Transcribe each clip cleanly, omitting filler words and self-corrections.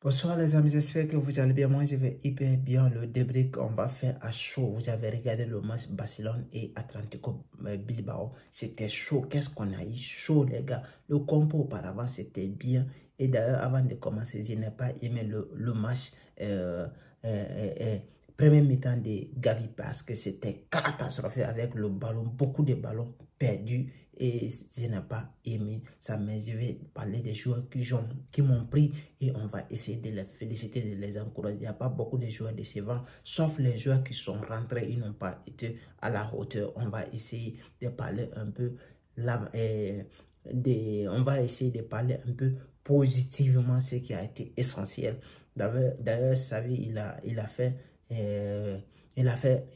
Bonsoir les amis, j'espère que vous allez bien. Moi, je vais hyper bien. Le débrief, on va faire à chaud. Vous avez regardé le match Barcelone et Atlético Bilbao. C'était chaud. Qu'est-ce qu'on a eu chaud, les gars. Le compo auparavant, c'était bien. Et d'ailleurs, avant de commencer, je n'ai pas aimé le match premier mi-temps de Gavi parce que c'était catastrophique avec le ballon, beaucoup de ballons perdus. Et je n'ai pas aimé ça, mais je vais parler des joueurs qui m'ont pris et on va essayer de les féliciter, de les encourager. Il n'y a pas beaucoup de joueurs décevants, sauf les joueurs qui sont rentrés, ils n'ont pas été à la hauteur. On va essayer de parler un peu on va essayer de parler un peu positivement ce qui a été essentiel. D'ailleurs, Xavi, il a fait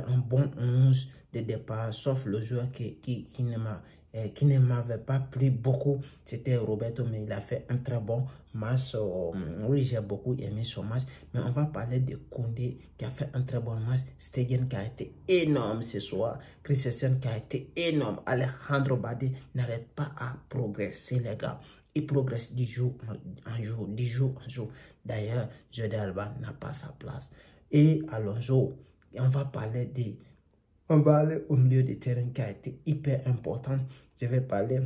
un bon 11 de départ, sauf le joueur qui ne m'avait pas pris beaucoup, c'était Roberto, mais il a fait un très bon match. Oui, j'ai beaucoup aimé son match, mais on va parler de Koundé qui a fait un très bon match, Stegen qui a été énorme ce soir, Christensen qui a été énorme, Alejandro Balde n'arrête pas à progresser, les gars. Il progresse du jour en jour, du jour en jour. D'ailleurs, Jordi Alba n'a pas sa place. Et Alonso, on va aller au milieu du terrain qui a été hyper important. Je vais parler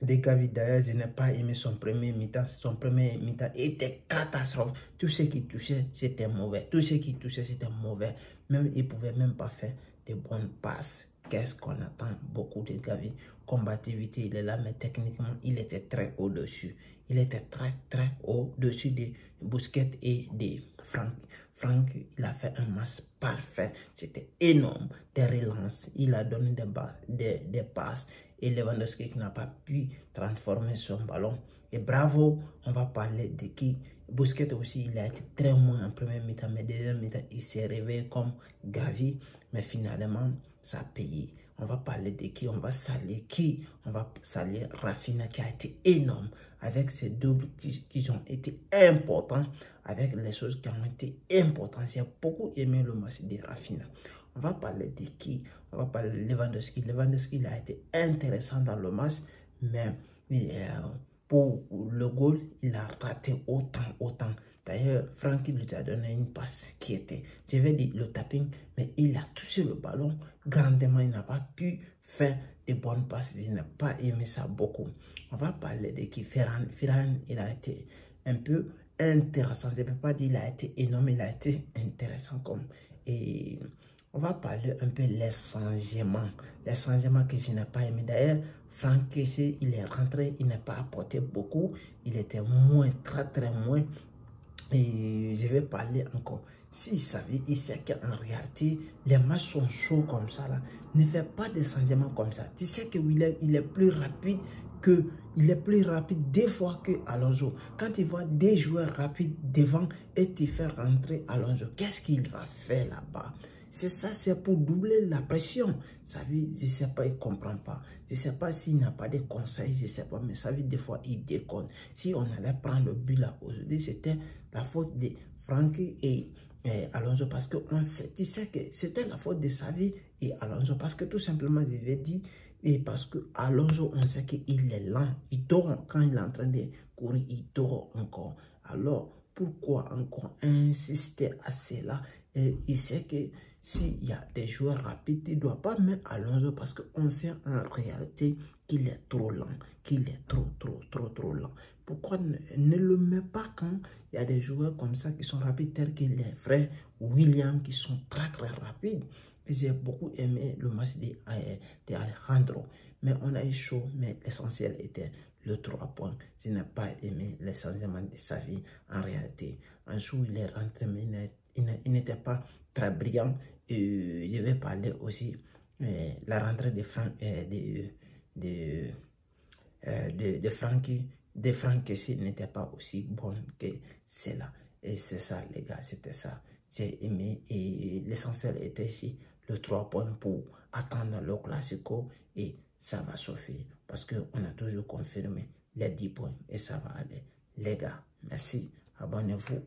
de Gavi. D'ailleurs, je n'ai pas aimé son premier mi-temps. Son premier mi-temps était catastrophique. Tout ce qui touchait, c'était mauvais. Tout ce qui touchait, c'était mauvais. Même, il ne pouvait même pas faire de bonnes passes. Qu'est-ce qu'on attend beaucoup de Gavi? Combativité, il est là, mais techniquement, il était très au-dessus. Il était très au-dessus de Busquets et de Franck. Franck, il a fait un match parfait. C'était énorme. Des relances. Il a donné des passes. Et Lewandowski qui n'a pas pu transformer son ballon. Et bravo, on va parler de qui? Busquets aussi, il a été très moins en première mi-temps, mais deuxième mi-temps, il s'est réveillé comme Gavi. Mais finalement, ça a payé. On va parler de qui? On va saluer qui? On va saluer Rafinha qui a été énorme avec ces doubles qui ont été importants, avec les choses qui ont été importantes. J'ai beaucoup aimé le match de Rafinha. On va parler de qui? On va parler de Lewandowski. Lewandowski, il a été intéressant dans le match, mais pour le goal, il a raté autant. D'ailleurs, Francky lui a donné une passe qui était, je vais dire, le tapping, mais il a touché le ballon grandement. Il n'a pas pu faire de bonnes passes. Je n'ai pas aimé ça beaucoup. On va parler de qui? Ferran, il a été un peu intéressant. Je ne peux pas dire qu'il a été énorme, il a été intéressant comme. Et on va parler un peu des changements que je n'ai pas aimé. D'ailleurs, Franck Kessié, il est rentré, il n'a pas apporté beaucoup. Il était moins, très moins. Et je vais parler encore. Si ça veut dire qu'en réalité, les matchs sont chauds comme ça, là, ne fais pas de changements comme ça. Tu sais que il est plus rapide des fois que Alonso. Quand tu vois des joueurs rapides devant et tu fais rentrer Alonso, qu'est-ce qu'il va faire là-bas? C'est ça, c'est pour doubler la pression. Ça veut, je ne sais pas, il ne comprend pas. Je ne sais pas s'il n'a pas de conseils, je ne sais pas, mais ça veut des fois, il déconne. Si on allait prendre le but là aujourd'hui, c'était la faute de Francky et Alonso, parce que tu sais que c'était la faute de Xavi et Alonso, parce que tout simplement, je vais dire, et parce que Alonso, on sait qu'il est lent, il dort quand il est en train de courir, il dort encore. Alors, pourquoi encore insister à cela? Et il sait que s'il y a des joueurs rapides, il ne doit pas mettre Alonso parce qu'on sait en réalité qu'il est trop lent, qu'il est trop lent. Pourquoi ne le met pas quand il y a des joueurs comme ça qui sont rapides, tels que les frères William qui sont très rapides? J'ai beaucoup aimé le match d'Alejandro, mais on a eu chaud, mais l'essentiel était le 3 points. Je n'ai pas aimé les changements de sa vie en réalité. Un jour, il est rentré, mais il n'était pas très brillant. Et je vais parler aussi la rentrée de Franck Kessié n'était pas aussi bonne que celle-là. Et c'est ça, les gars, c'était ça. J'ai aimé et l'essentiel était ici le 3 points pour attendre le Classico et ça va chauffer parce qu'on a toujours confirmé les 10 points et ça va aller. Les gars, merci, abonnez-vous.